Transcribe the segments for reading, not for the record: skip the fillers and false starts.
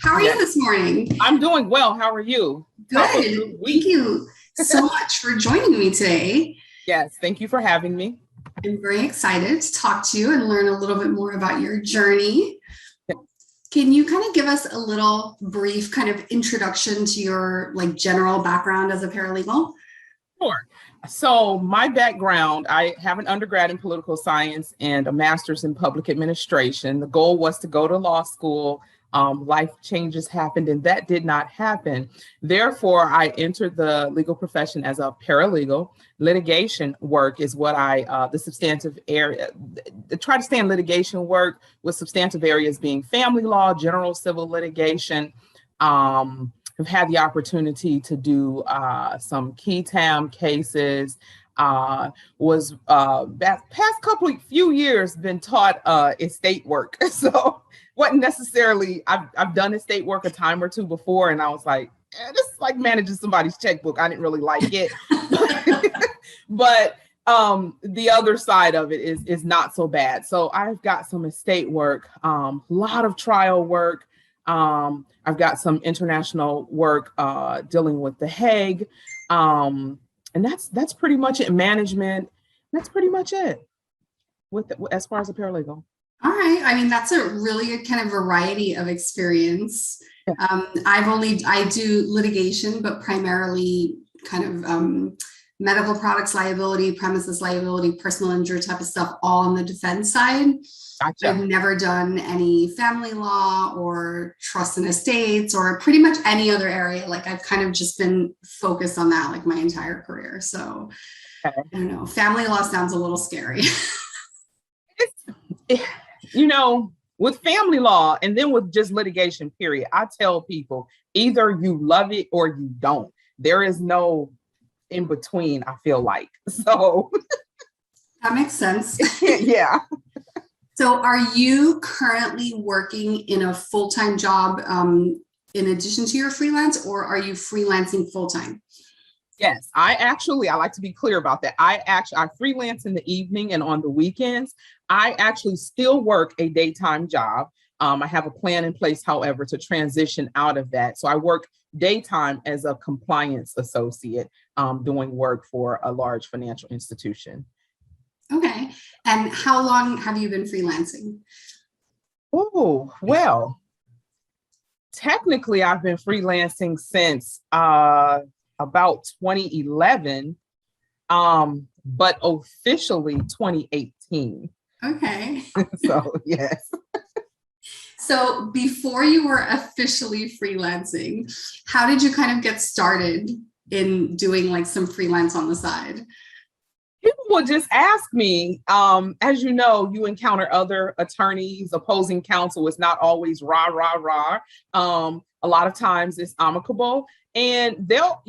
How are you Yes, this morning? I'm doing well. How are you? Top of Good. the Thank week. you so much for joining me today. Yes, thank you for having me. I'm very excited to talk to you and learn a little bit more about your journey. Can you kind of give us a little brief kind of introduction to your general background as a paralegal? Sure. So, my background, I have an undergrad in political science and a master's in public administration. The goal was to go to law school. Life changes happened, and that did not happen. Therefore, I entered the legal profession as a paralegal. Litigation work is what the substantive area, try to stay in litigation work with substantive areas being family law, general civil litigation. Have had the opportunity to do some key tam cases. Was past few years been taught estate work, so wasn't necessarily. I've done estate work a time or two before, and I was like, this is like managing somebody's checkbook. I didn't really like it, but the other side of it is not so bad. So I've got some estate work, a lot of trial work. I've got some international work dealing with The Hague. And that's pretty much it. Management, that's pretty much it as far as a paralegal. All right. I mean, that's a really good kind of variety of experience. Yeah. I do litigation, but primarily kind of medical products liability, premises liability, personal injury type of stuff, all on the defense side. Gotcha. I've never done any family law or trust and estates or pretty much any other area. Like I've kind of just been focused on that like my entire career. So Okay. I don't know. Family law sounds a little scary. With family law and then with just litigation, period, I tell people either you love it or you don't. There is no in between, I feel like. So That makes sense. yeah. So are you currently working in a full-time job in addition to your freelance, or are you freelancing full-time? Yes, I like to be clear about that. I freelance in the evening and on the weekends. I actually still work a daytime job. I have a plan in place, however, to transition out of that. So I work daytime as a compliance associate, doing work for a large financial institution. Okay. And how long have you been freelancing? Oh, well, technically I've been freelancing since about 2011, but officially 2018. Okay. So, yes. So before you were officially freelancing, how did you kind of get started in doing like some freelance on the side? People will just ask me, as you know, you encounter other attorneys, opposing counsel. It's not always rah, rah, rah. A lot of times it's amicable. And they'll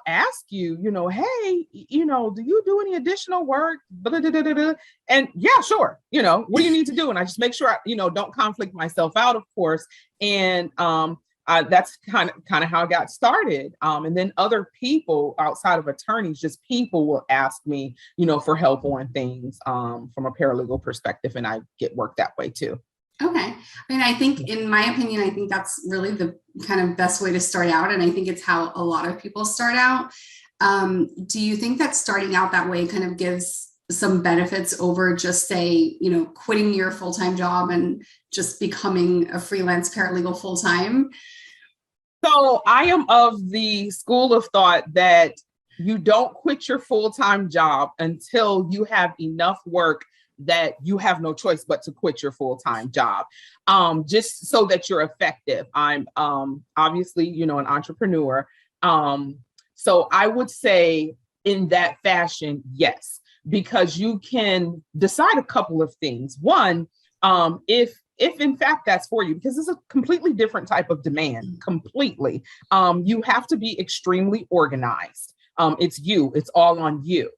ask you, hey, do you do any additional work? And yeah, sure. What do you need to do? And I just make sure don't conflict myself out, of course. And that's kind of how I got started. And then other people outside of attorneys, just people will ask me, for help on things from a paralegal perspective, and I get work that way too. Okay. I mean, I think, in my opinion, I think that's really the kind of best way to start out. And I think it's how a lot of people start out. Do you think that starting out that way kind of gives some benefits over just say, quitting your full-time job and just becoming a freelance paralegal full-time? So I am of the school of thought that you don't quit your full-time job until you have enough work that you have no choice but to quit your full-time job, just so that you're effective. I'm obviously, an entrepreneur. So I would say in that fashion, yes, because you can decide a couple of things. One, if in fact that's for you, because it's a completely different type of demand, completely. You have to be extremely organized. It's all on you.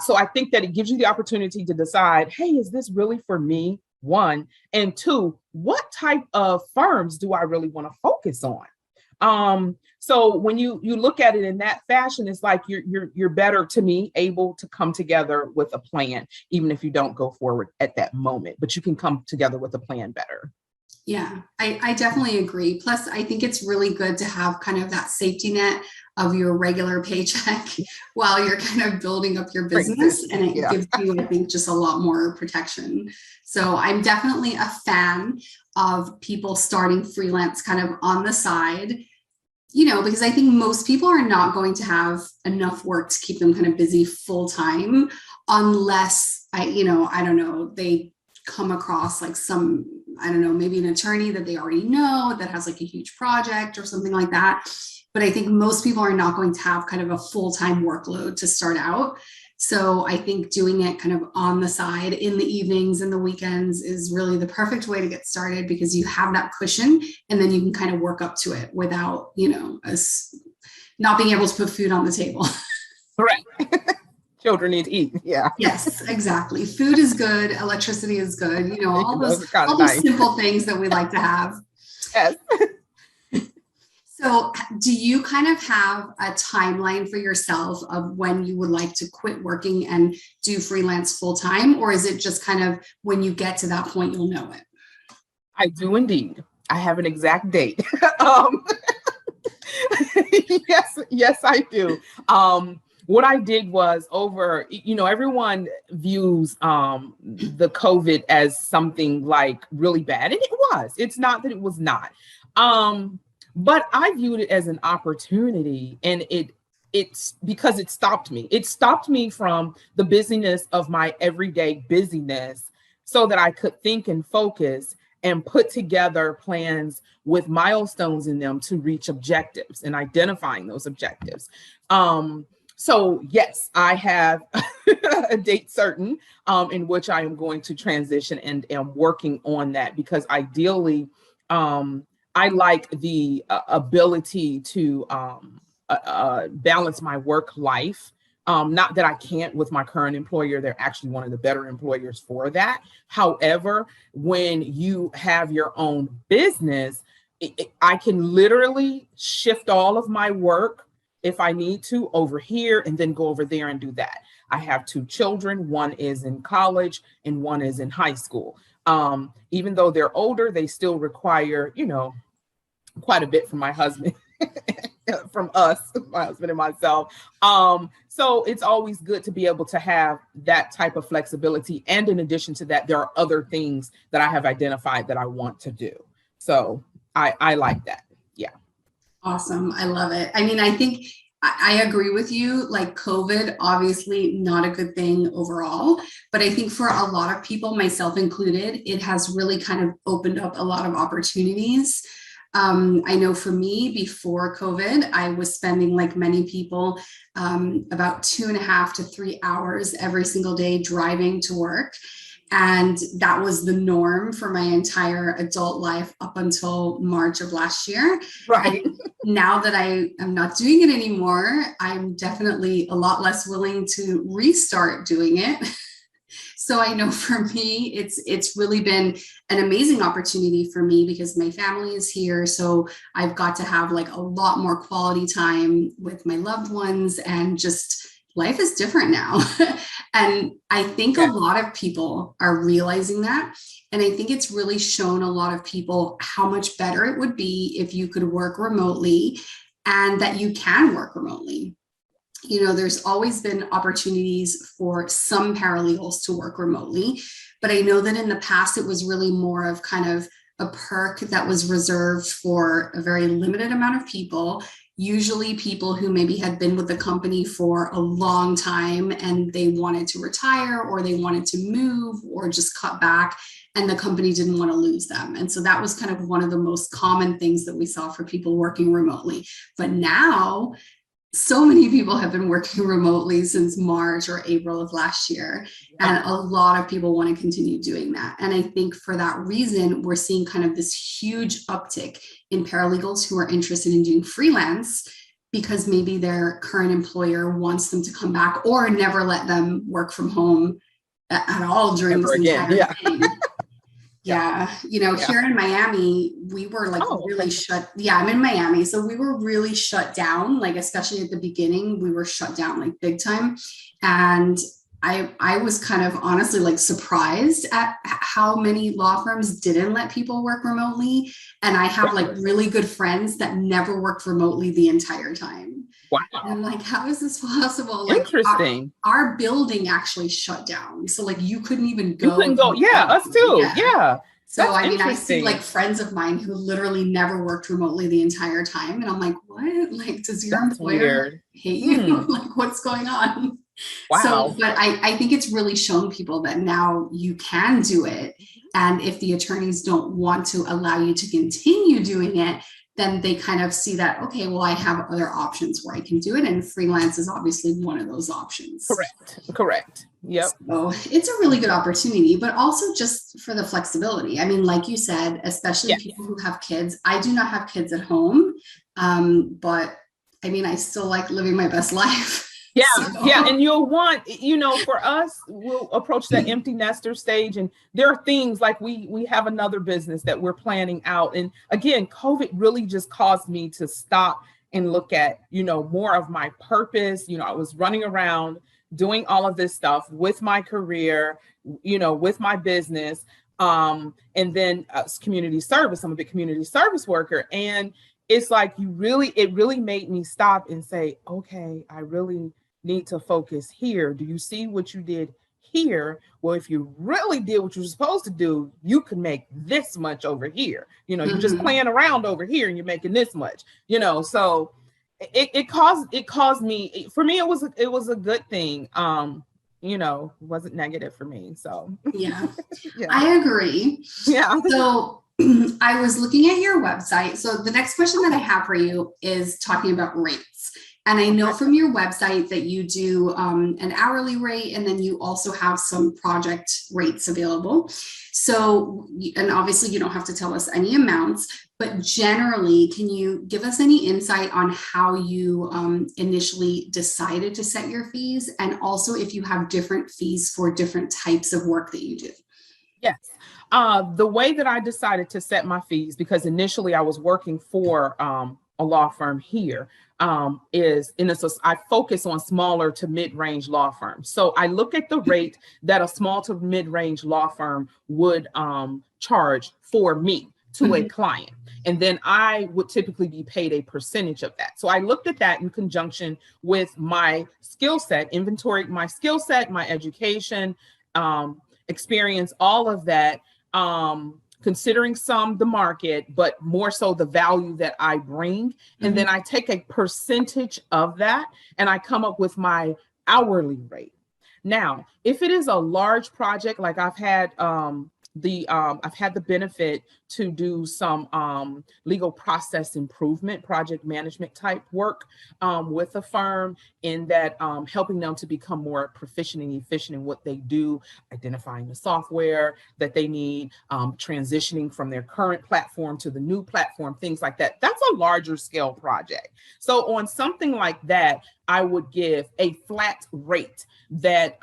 So I think that it gives you the opportunity to decide, hey, is this really for me? One, and two, what type of firms do I really want to focus on? So when you look at it in that fashion, it's like you're better, to me, able to come together with a plan, even if you don't go forward at that moment, but you can come together with a plan better. Yeah, I definitely agree. Plus, I think it's really good to have kind of that safety net of your regular paycheck while you're kind of building up your business. And Transition. it Yeah. gives you, I think, just a lot more protection. So I'm definitely a fan of people starting freelance kind of on the side, because I think most people are not going to have enough work to keep them kind of busy full time unless I don't know, they come across like some, I don't know, maybe an attorney that they already know that has like a huge project or something like that. But I think most people are not going to have kind of a full-time workload to start out. So I think doing it kind of on the side in the evenings and the weekends is really the perfect way to get started, because you have that cushion and then you can kind of work up to it without, us not being able to put food on the table. Right. Children need to eat. Yeah. Yes, exactly. Food is good. Electricity is good. All Those those, are kind all of those nice. simple things that we like to have. Yes. So do you kind of have a timeline for yourself of when you would like to quit working and do freelance full time? Or is it just kind of when you get to that point, you'll know it? I do indeed. I have an exact date. um, yes, I do. What I did was everyone views the COVID as something like really bad, and it was. It's not that it was not. But I viewed it as an opportunity, and it's because it stopped me. It stopped me from the busyness of my everyday busyness so that I could think and focus and put together plans with milestones in them to reach objectives and identifying those objectives. So yes, I have a date certain in which I am going to transition and am working on that, because ideally, I like the ability to balance my work life. Not that I can't with my current employer. They're actually one of the better employers for that. However, when you have your own business, I can literally shift all of my work if I need to over here and then go over there and do that. I have two children. One is in college and one is in high school. Even though they're older, they still require, quite a bit from my husband, from us, my husband and myself. So it's always good to be able to have that type of flexibility. And in addition to that, there are other things that I have identified that I want to do. So I like that. Yeah. Awesome. I love it. I mean, I think I agree with you. Like COVID, obviously not a good thing overall, but I think for a lot of people, myself included, it has really kind of opened up a lot of opportunities. I know for me, before COVID, I was spending, like many people, about 2.5 to 3 hours every single day driving to work. And that was the norm for my entire adult life up until March of last year. Right. And now that I am not doing it anymore, I'm definitely a lot less willing to restart doing it. So I know for me, it's really been an amazing opportunity for me because my family is here. So I've got to have like a lot more quality time with my loved ones, and just life is different now. And I think a lot of people are realizing that. And I think it's really shown a lot of people how much better it would be if you could work remotely, and that you can work remotely. There's always been opportunities for some paralegals to work remotely, but I know that in the past, it was really more of kind of a perk that was reserved for a very limited amount of people, usually people who maybe had been with the company for a long time and they wanted to retire, or they wanted to move, or just cut back, and the company didn't want to lose them. And so that was kind of one of the most common things that we saw for people working remotely. But now, so many people have been working remotely since March or April of last year. And a lot of people want to continue doing that. And I think for that reason, we're seeing kind of this huge uptick in paralegals who are interested in doing freelance, because maybe their current employer wants them to come back or never let them work from home at all during this entire thing. Yeah. Here in Miami, we were like really shut. Yeah, I'm in Miami. So we were really shut down, like, especially at the beginning, we were shut down like big time. And I was kind of honestly like surprised at how many law firms didn't let people work remotely. And I have like really good friends that never worked remotely the entire time. Wow. And I'm like, how is this possible? Like Interesting. our building actually shut down. So like you couldn't even go. You couldn't go. Yeah, us too. Yeah. So That's I mean, I see interesting. like friends of mine who literally never worked remotely the entire time. And I'm like, what? Like, does your That's employer weird. hate you? Like, what's going on? So, Wow. but I think it's really shown people that now you can do it. And if the attorneys don't want to allow you to continue doing it, then they kind of see that, okay, well, I have other options where I can do it. And freelance is obviously one of those options. Correct. Yep. So it's a really good opportunity, but also just for the flexibility. I mean, like you said, especially people who have kids. I do not have kids at home, but I mean, I still like living my best life. Yeah, So. yeah. And you'll want, for us, we'll approach that empty nester stage. And there are things like we have another business that we're planning out. And again, COVID really just caused me to stop and look at, more of my purpose. I was running around doing all of this stuff with my career, with my business. And then community service. I'm a big community service worker. And it's like it really made me stop and say, okay, I really need to focus here. Do you see what you did here? Well, if you really did what you're supposed to do, you could make this much over here. You're just playing around over here and you're making this much, so it caused me, for me, it was a good thing. It wasn't negative for me. So yeah. I agree. Yeah. So I was looking at your website. So the next question that I have for you is talking about rates. And I know from your website that you do an hourly rate, and then you also have some project rates available. So, and obviously you don't have to tell us any amounts, but generally, can you give us any insight on how you initially decided to set your fees? And also if you have different fees for different types of work that you do? Yes. The way that I decided to set my fees, because initially I was working for a law firm here, I focus on smaller to mid-range law firms. So I look at the rate that a small to mid-range law firm would charge for me to a client. And then I would typically be paid a percentage of that. So I looked at that in conjunction with my skill set, inventoried my skill set, my education, experience, all of that, considering the market, but more so the value that I bring. And then I take a percentage of that and I come up with my hourly rate. Now, if it is a large project, like I've had the benefit to do some legal process improvement, project management type work with a firm, in that helping them to become more proficient and efficient in what they do, identifying the software that they need, transitioning from their current platform to the new platform, things like that. That's a larger scale project. So on something like that, I would give a flat rate that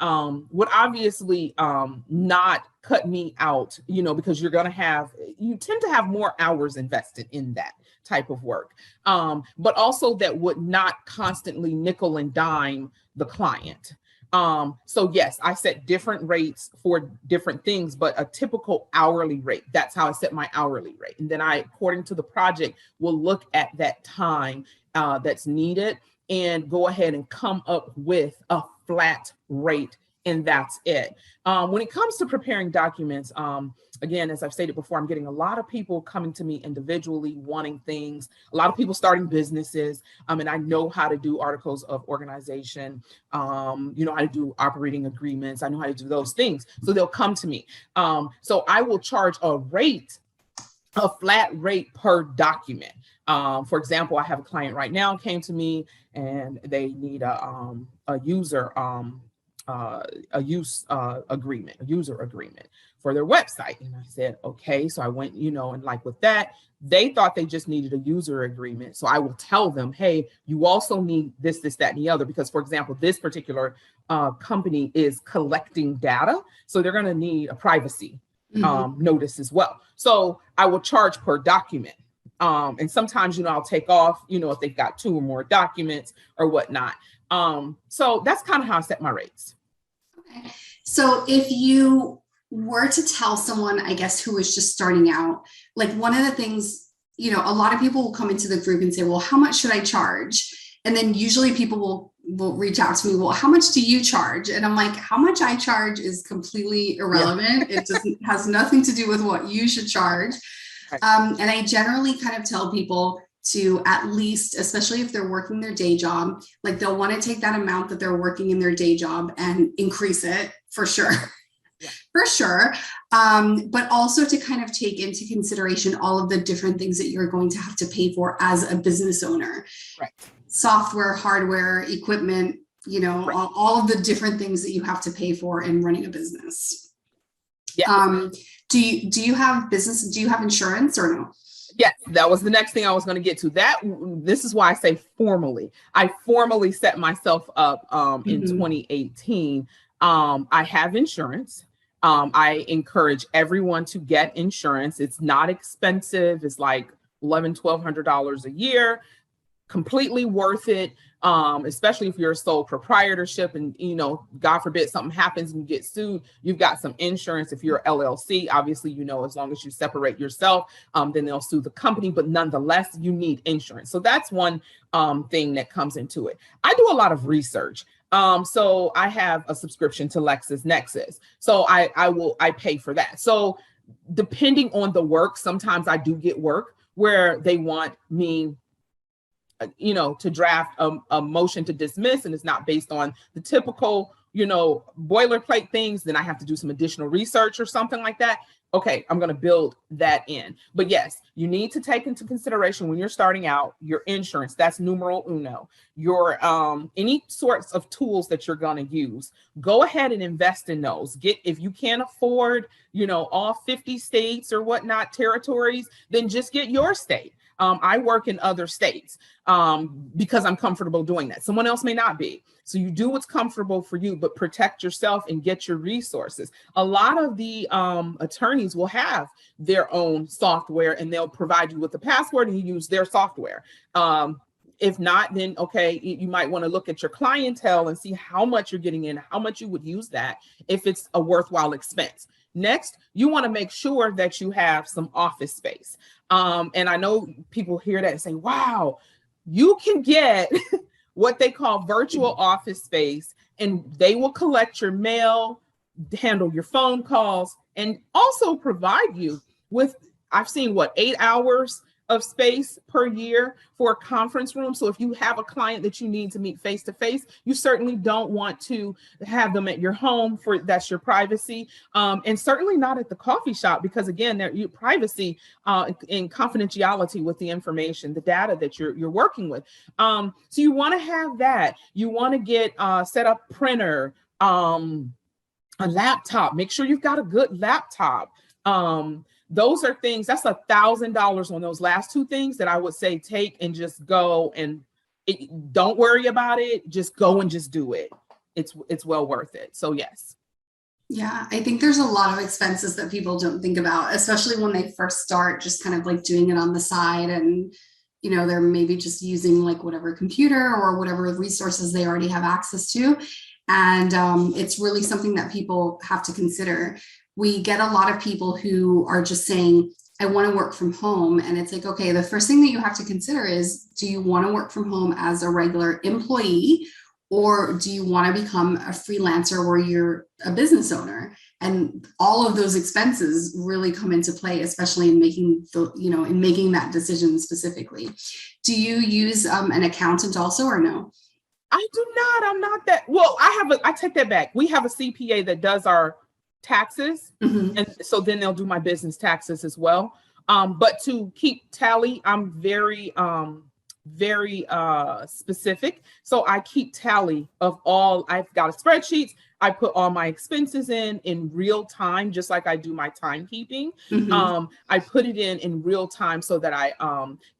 would obviously not cut me out, because you tend to have more hours invested in that type of work, but also that would not constantly nickel and dime the client. So yes, I set different rates for different things, but a typical hourly rate, that's how I set my hourly rate. And then I, according to the project, will look at that time that's needed and go ahead and come up with a flat rate. And that's it. When it comes to preparing documents, again, as I've stated before, I'm getting a lot of people coming to me individually wanting things, a lot of people starting businesses, and I know how to do articles of organization, how to do operating agreements, I know how to do those things. So they'll come to me. So I will charge a flat rate per document. For example, I have a client right now came to me and they need a user agreement for their website. And I said, okay. So I went, and like with that, they thought they just needed a user agreement. So I will tell them, hey, you also need this, that, and the other, because for example, this particular company is collecting data. So they're going to need a privacy notice as well. So I will charge per document. And sometimes, I'll take off, if they've got 2 or more documents or whatnot. So that's kind of how I set my rates. So if you were to tell someone, I guess, who is just starting out, like one of the things, a lot of people will come into the group and say, well, how much should I charge? And then usually people will reach out to me, well, how much do you charge? And I'm like, how much I charge is completely irrelevant. Yeah. It just has nothing to do with what you should charge. Right. And I generally kind of tell people to at least, especially if they're working their day job, like they'll want to take that amount that they're working in their day job and increase it for sure. Yeah. For sure. But also to kind of take into consideration all of the different things that you're going to have to pay for as a business owner. Right. Software, hardware, equipment, right. all of the different things that you have to pay for in running a business. Yeah. Do you have business? Do you have insurance or no? Yes, that was the next thing I was going to get to. This is why I say formally. I formally set myself up in 2018. I have insurance. I encourage everyone to get insurance. It's not expensive. It's like $1,100, $1,200 a year. Completely worth it, especially if you're a sole proprietorship and, God forbid something happens and you get sued, you've got some insurance. If you're LLC, obviously, as long as you separate yourself, then they'll sue the company, but nonetheless, you need insurance. So that's one thing that comes into it. I do a lot of research. So I have a subscription to LexisNexis. So I pay for that. So depending on the work, sometimes I do get work where they want me to draft a motion to dismiss, and it's not based on the typical, boilerplate things, then I have to do some additional research or something like that. Okay, I'm going to build that in. But yes, you need to take into consideration when you're starting out your insurance. That's numero uno. Your any sorts of tools that you're going to use. Go ahead and invest in those. If you can't afford, all 50 states or whatnot, territories, then just get your state. I work in other states because I'm comfortable doing that. Someone else may not be. So you do what's comfortable for you, but protect yourself and get your resources. A lot of the attorneys will have their own software and they'll provide you with the password and you use their software. If not, then okay, you might want to look at your clientele and see how much you're getting in, how much you would use that if it's a worthwhile expense. Next, you want to make sure that you have some office space. And I know people hear that and say, wow, you can get what they call virtual office space, and they will collect your mail, handle your phone calls, and also provide you with, I've seen 8 hours of space per year for a conference room. So if you have a client that you need to meet face to face, you certainly don't want to have them at your home that's your privacy, and certainly not at the coffee shop, because again, your privacy and confidentiality with the information, the data that you're working with. So you want to have that. You want to get set up printer, a laptop. Make sure you've got a good laptop. Those are things, that's $1,000 on those last two things that I would say take and just go and don't worry about it. Just go and just do it. It's well worth it. So yes. Yeah, I think there's a lot of expenses that people don't think about, especially when they first start, just kind of like doing it on the side, and they're maybe just using like whatever computer or whatever resources they already have access to. And it's really something that people have to consider. We get a lot of people who are just saying, I want to work from home. And it's like, okay, the first thing that you have to consider is, do you want to work from home as a regular employee, or do you want to become a freelancer where you're a business owner? And all of those expenses really come into play, especially in making that decision specifically. Do you use an accountant also, or no? I do not. I'm not that. Well, I take that back. We have a CPA that does our taxes. Mm-hmm. And so then they'll do my business taxes as well. But to keep tally, I'm very specific. So I keep tally of all. I've got a spreadsheet. I put all my expenses in real time, just like I do my timekeeping. Mm-hmm. I put it in real time so that I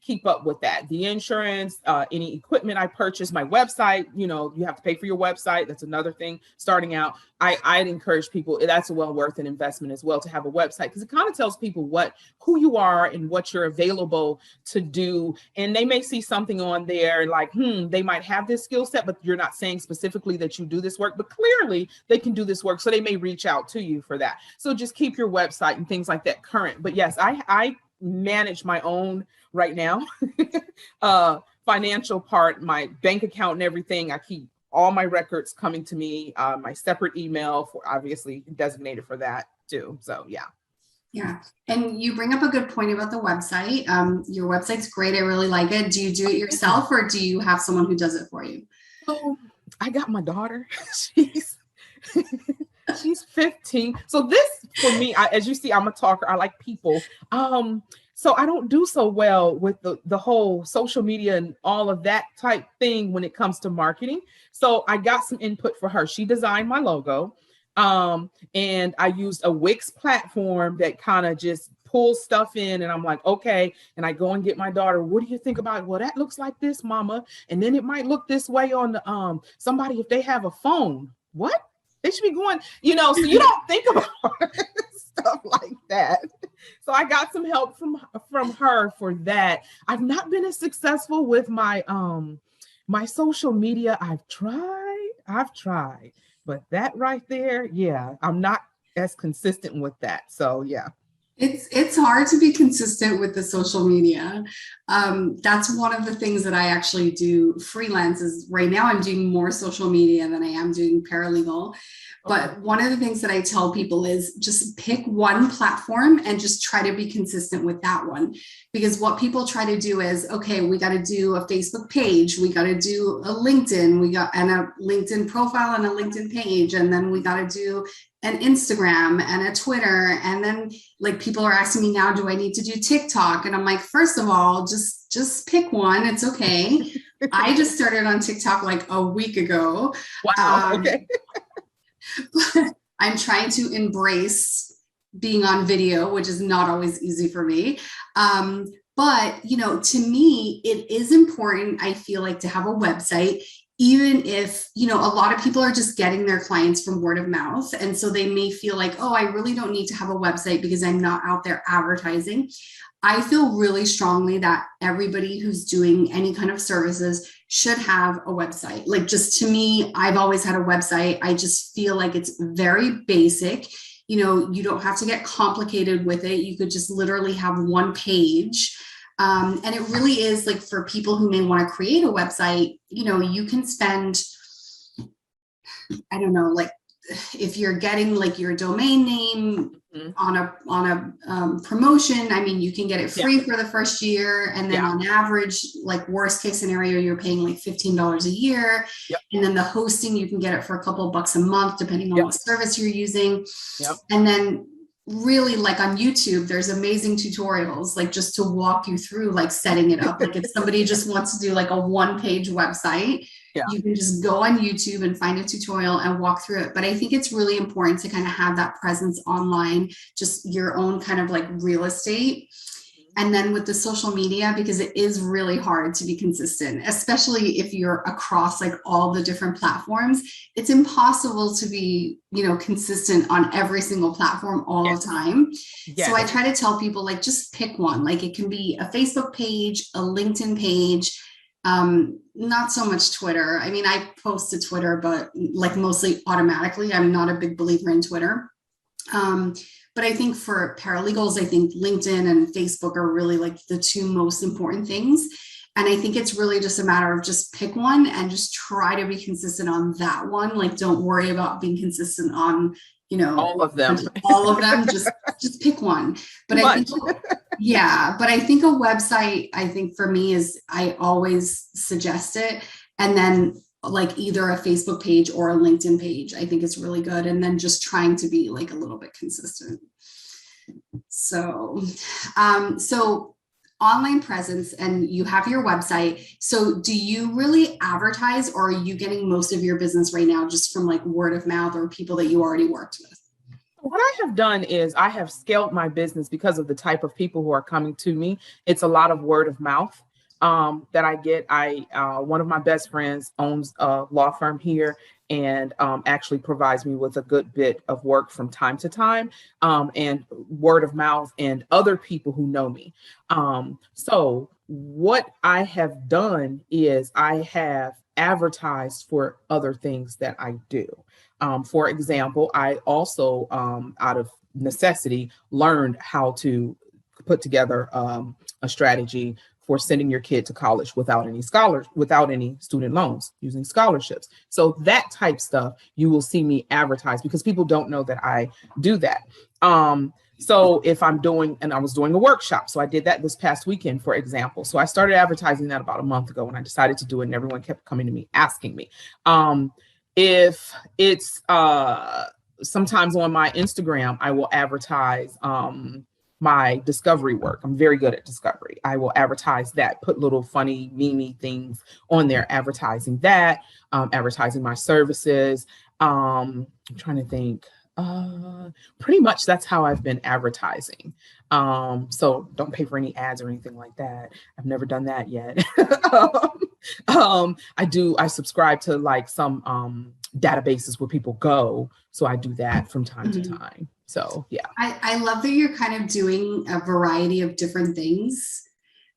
keep up with that. The insurance, any equipment I purchase, my website, you have to pay for your website. That's another thing starting out. I'd encourage people, that's well worth an investment as well, to have a website, because it kind of tells people who you are and what you're available to do. And they may see something on there like, they might have this skill set, but you're not saying specifically that you do this work, but clearly industry, they can do this work. So they may reach out to you for that. So just keep your website and things like that current. But yes, I manage my own right now financial part, my bank account and everything. I keep all my records coming to me, my separate email for obviously designated for that too. So yeah. Yeah. And you bring up a good point about the website. Your website's great. I really like it. Do you do it yourself or do you have someone who does it for you? Oh, I got my daughter. She's 15. So this for me, as you see, I'm a talker. I like people. So I don't do so well with the whole social media and all of that type thing when it comes to marketing. So I got some input for her. She designed my logo. And I used a Wix platform that kind of just pulls stuff in, and I'm like, okay. And I go and get my daughter. What do you think about it? Well, that looks like this, mama. And then it might look this way on the somebody if they have a phone. What? They should be going, so you don't think about stuff like that. So I got some help from her for that. I've not been as successful with my my social media. I've tried. But that right there, yeah, I'm not as consistent with that. So yeah. It's hard to be consistent with the social media. That's one of the things that I actually do freelance is right now I'm doing more social media than I am doing paralegal. But one of the things that I tell people is just pick one platform and just try to be consistent with that one. Because what people try to do is, okay, we got to do a Facebook page, we got to do a LinkedIn, and a LinkedIn profile and a LinkedIn page, and then we got to do an Instagram and a Twitter. And then like people are asking me now, do I need to do TikTok? And I'm like, first of all, just pick one. It's okay. I just started on TikTok like a week ago. Wow. Okay. I'm trying to embrace being on video, which is not always easy for me. But, to me, it is important, I feel like, to have a website, even if, a lot of people are just getting their clients from word of mouth. And so they may feel like, oh, I really don't need to have a website because I'm not out there advertising. I feel really strongly that everybody who's doing any kind of services should have a website. Like, just to me, I've always had a website. I just feel like it's very basic. You don't have to get complicated with it. You could just literally have one page. And it really is like for people who may want to create a website, you can spend, I don't know, like if you're getting like your domain name on a promotion, I mean, you can get it free for the first year. And then on average, like worst case scenario, you're paying like $15 a year. And then the hosting, you can get it for a couple of bucks a month, depending on what service you're using. And then really like on YouTube, there's amazing tutorials, like just to walk you through like setting it up. Like if somebody just wants to do like a one-page website, you can just go on YouTube and find a tutorial and walk through it. But I think it's really important to kind of have that presence online, just your own kind of like real estate. And then with the social media, because it is really hard to be consistent, especially if you're across like all the different platforms, it's impossible to be, consistent on every single platform all the time. So I try to tell people like, just pick one. Like it can be a Facebook page, a LinkedIn page, not so much Twitter. I mean, I post to Twitter, but like mostly automatically. I'm not a big believer in Twitter. But I think for paralegals, I think LinkedIn and Facebook are really like the two most important things. And I think it's really just a matter of just pick one and just try to be consistent on that one. Like, don't worry about being consistent on, all of them, just pick one. But I think, but I think a website, I think for me is, I always suggest it. And then like either a Facebook page or a LinkedIn page, I think is really good. And then just trying to be like a little bit consistent. So, online presence, and you have your website. So do you really advertise, or are you getting most of your business right now just from like word of mouth or people that you already worked with? What I have done is I have scaled my business because of the type of people who are coming to me. It's a lot of word of mouth. That I get. One of my best friends owns a law firm here and actually provides me with a good bit of work from time to time, and word of mouth and other people who know me. So what I have done is I have advertised for other things that I do. For example, I also, out of necessity, learned how to put together a strategy for sending your kid to college without any student loans, using scholarships. So that type stuff you will see me advertise, because people don't know that I do that. So if I'm doing, and I was doing a workshop, so I did that this past weekend, for example. So I started advertising that about a month ago when I decided to do it, and everyone kept coming to me asking me. If it's sometimes on my Instagram, I will advertise my discovery work. I'm very good at discovery. I will advertise that, put little funny, meme things on there, advertising that, advertising my services. I'm trying to think. Pretty much that's how I've been advertising. So don't pay for any ads or anything like that. I've never done that yet. I subscribe to like some databases where people go. So I do that from time to time. So yeah. I love that you're kind of doing a variety of different things.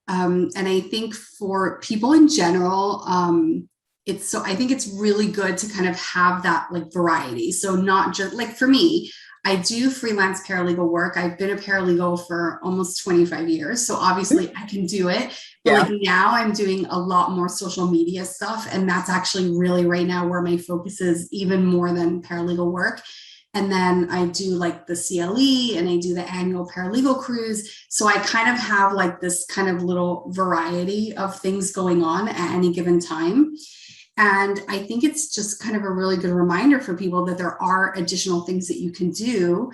And I think for people in general, I think it's really good to kind of have that like variety. So not just like for me, I do freelance paralegal work. I've been a paralegal for almost 25 years. So obviously I can do it. But like now I'm doing a lot more social media stuff. And that's actually really right now where my focus is, even more than paralegal work. And then I do like the CLE and I do the annual paralegal cruise. So I kind of have like this kind of little variety of things going on at any given time. And I think it's just kind of a really good reminder for people that there are additional things that you can do,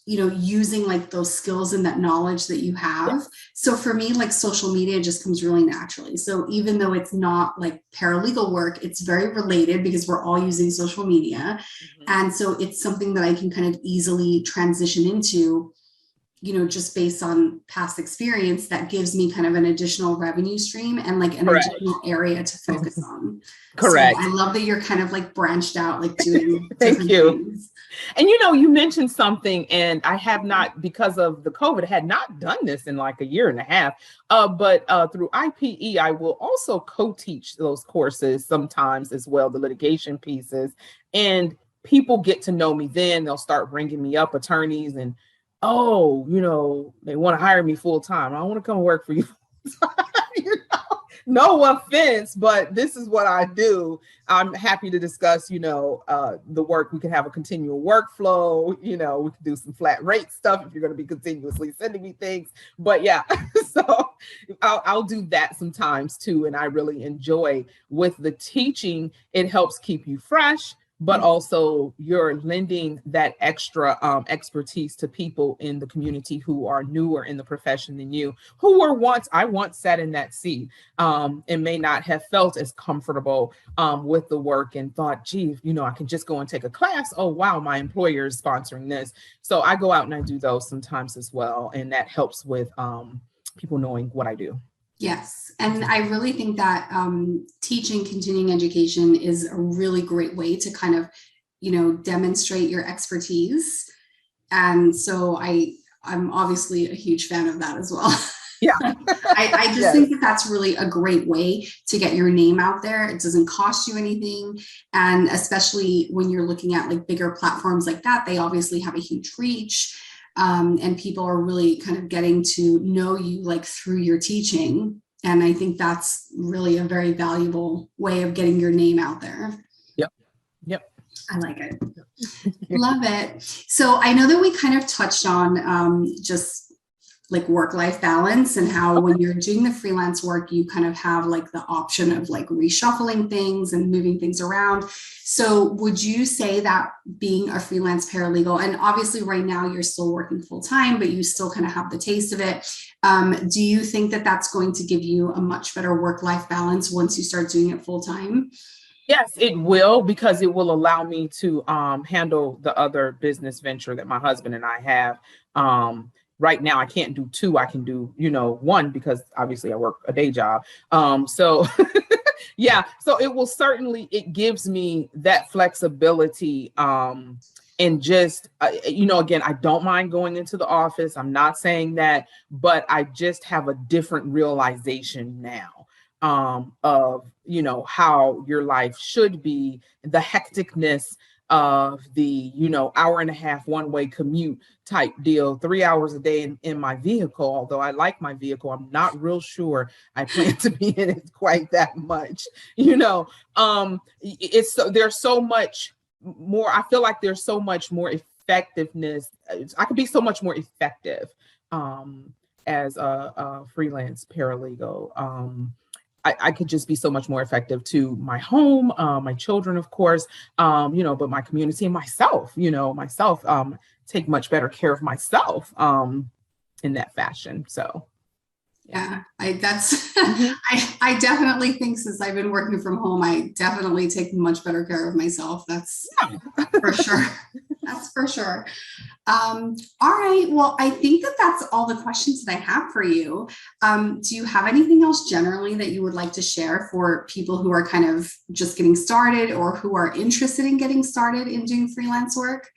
using like those skills and that knowledge that you have. So for me, like social media just comes really naturally. So even though it's not like paralegal work, it's very related because we're all using social media. And so it's something that I can kind of easily transition into, just based on past experience, that gives me kind of an additional revenue stream and like an additional area to focus on. Correct. So I love that you're kind of like branched out, like doing Thank you. things. And you mentioned something, and I have not, because of the COVID, had not done this in like a year and a half. But through IPE, I will also co-teach those courses sometimes as well, the litigation pieces. And people get to know me then. They'll start bringing me up, attorneys, and they want to hire me full time. I want to come work for you. No offense, but this is what I do. I'm happy to discuss, the work. We can have a continual workflow. We can do some flat rate stuff if you're going to be continuously sending me things. But yeah, so I'll do that sometimes too. And I really enjoy with the teaching. It helps keep you fresh, but also you're lending that extra expertise to people in the community who are newer in the profession than you, I once sat in that seat and may not have felt as comfortable with the work and thought, gee, I can just go and take a class. Oh, wow, my employer is sponsoring this. So I go out and I do those sometimes as well. And that helps with people knowing what I do. Yes. And I really think that teaching continuing education is a really great way to kind of, demonstrate your expertise. And so I'm obviously a huge fan of that as well. Yeah. I just think that that's really a great way to get your name out there. It doesn't cost you anything. And especially when you're looking at like bigger platforms like that, they obviously have a huge reach. And people are really kind of getting to know you like through your teaching. And I think that's really a very valuable way of getting your name out there. Yep. I like it. Love it. So I know that we kind of touched on just like work-life balance and how when you're doing the freelance work, you kind of have like the option of like reshuffling things and moving things around. So would you say that being a freelance paralegal, and obviously right now you're still working full-time, but you still kind of have the taste of it. Do you think that that's going to give you a much better work-life balance once you start doing it full-time? Yes, it will, because it will allow me to handle the other business venture that my husband and I have. Right now, I can't do two. I can do, one, because obviously I work a day job. So yeah, so it gives me that flexibility. And just, again, I don't mind going into the office. I'm not saying that, but I just have a different realization now. of, you know, how your life should be, the hecticness of the, you know, hour and a half one-way commute type deal, 3 hours a day in my vehicle. Although I like my vehicle, I'm not real sure I plan to be in it quite that much. You know, there's so much more. I feel like there's so much more effectiveness. I could be so much more effective as a freelance paralegal. I could just be so much more effective to my home, my children, of course, you know, but my community and myself, you know, take much better care of myself in that fashion. So. Yeah, I definitely think since I've been working from home, I definitely take much better care of myself. That's for sure. That's for sure. All right. Well, I think that's all the questions that I have for you. Do you have anything else generally that you would like to share for people who are kind of just getting started or who are interested in getting started in doing freelance work?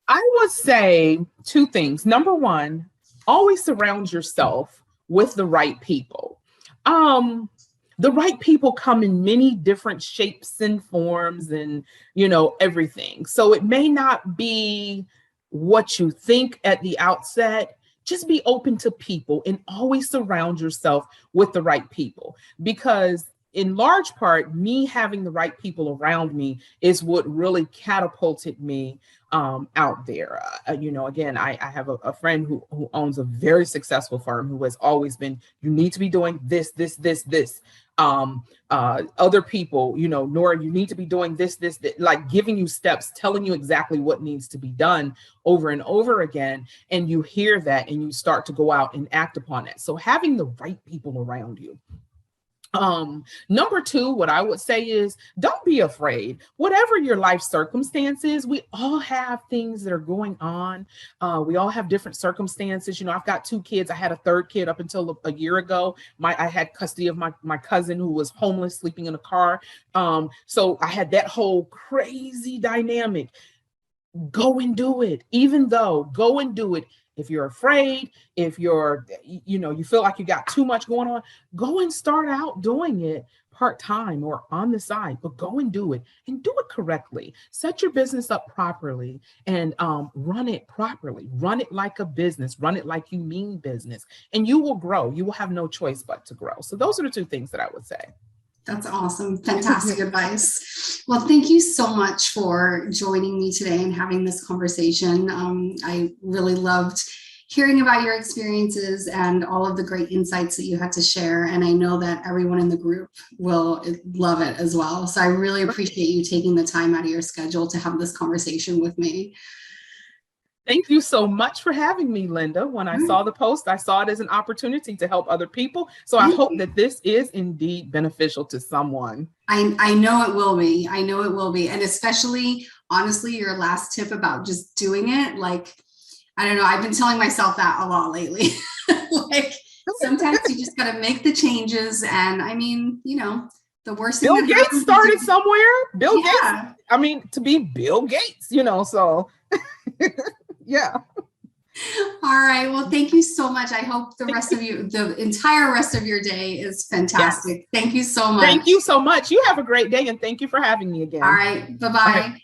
I would say two things. Number one, always surround yourself with the right people. The right people come in many different shapes and forms and, you know, everything. So it may not be what you think at the outset. Just be open to people and always surround yourself with the right people, because in large part, me having the right people around me is what really catapulted me out there. You know, again, I have a friend who owns a very successful firm who has always been, you need to be doing this. Other people, you know, Nora, you need to be doing this, like giving you steps, telling you exactly what needs to be done over and over again. And you hear that and you start to go out and act upon it. So having the right people around you. Number two, what I would say is don't be afraid. Whatever your life circumstances, we all have things that are going on. We all have different circumstances. You know, I've got two kids. I had a third kid up until a year ago. I had custody of my cousin who was homeless, sleeping in a car. So I had that whole crazy dynamic. Go and do it. Go and do it. If you're afraid, if you're, you know, you feel like you got too much going on, go and start out doing it part-time or on the side, but go and do it and do it correctly. Set your business up properly and run it properly. Run it like a business, run it like you mean business, and you will grow. You will have no choice but to grow. So those are the two things that I would say. That's awesome. Fantastic advice. Well, thank you so much for joining me today and having this conversation. I really loved hearing about your experiences and all of the great insights that you had to share. And I know that everyone in the group will love it as well. So I really appreciate you taking the time out of your schedule to have this conversation with me. Thank you so much for having me, Linda. When I saw the post, I saw it as an opportunity to help other people. So I hope that this is indeed beneficial to someone. I know it will be. I know it will be. And especially, honestly, your last tip about just doing it, like, I don't know, I've been telling myself that a lot lately. Like, sometimes you just got to make the changes. And I mean, you know, the worst thing. Bill Gates started somewhere. Bill Gates, I mean, to be Bill Gates, you know, so... Yeah. All right. Well, thank you so much. I hope the entire rest of your day is fantastic. Yes. Thank you so much. Thank you so much. You have a great day and thank you for having me again. All right. Bye-bye. Okay.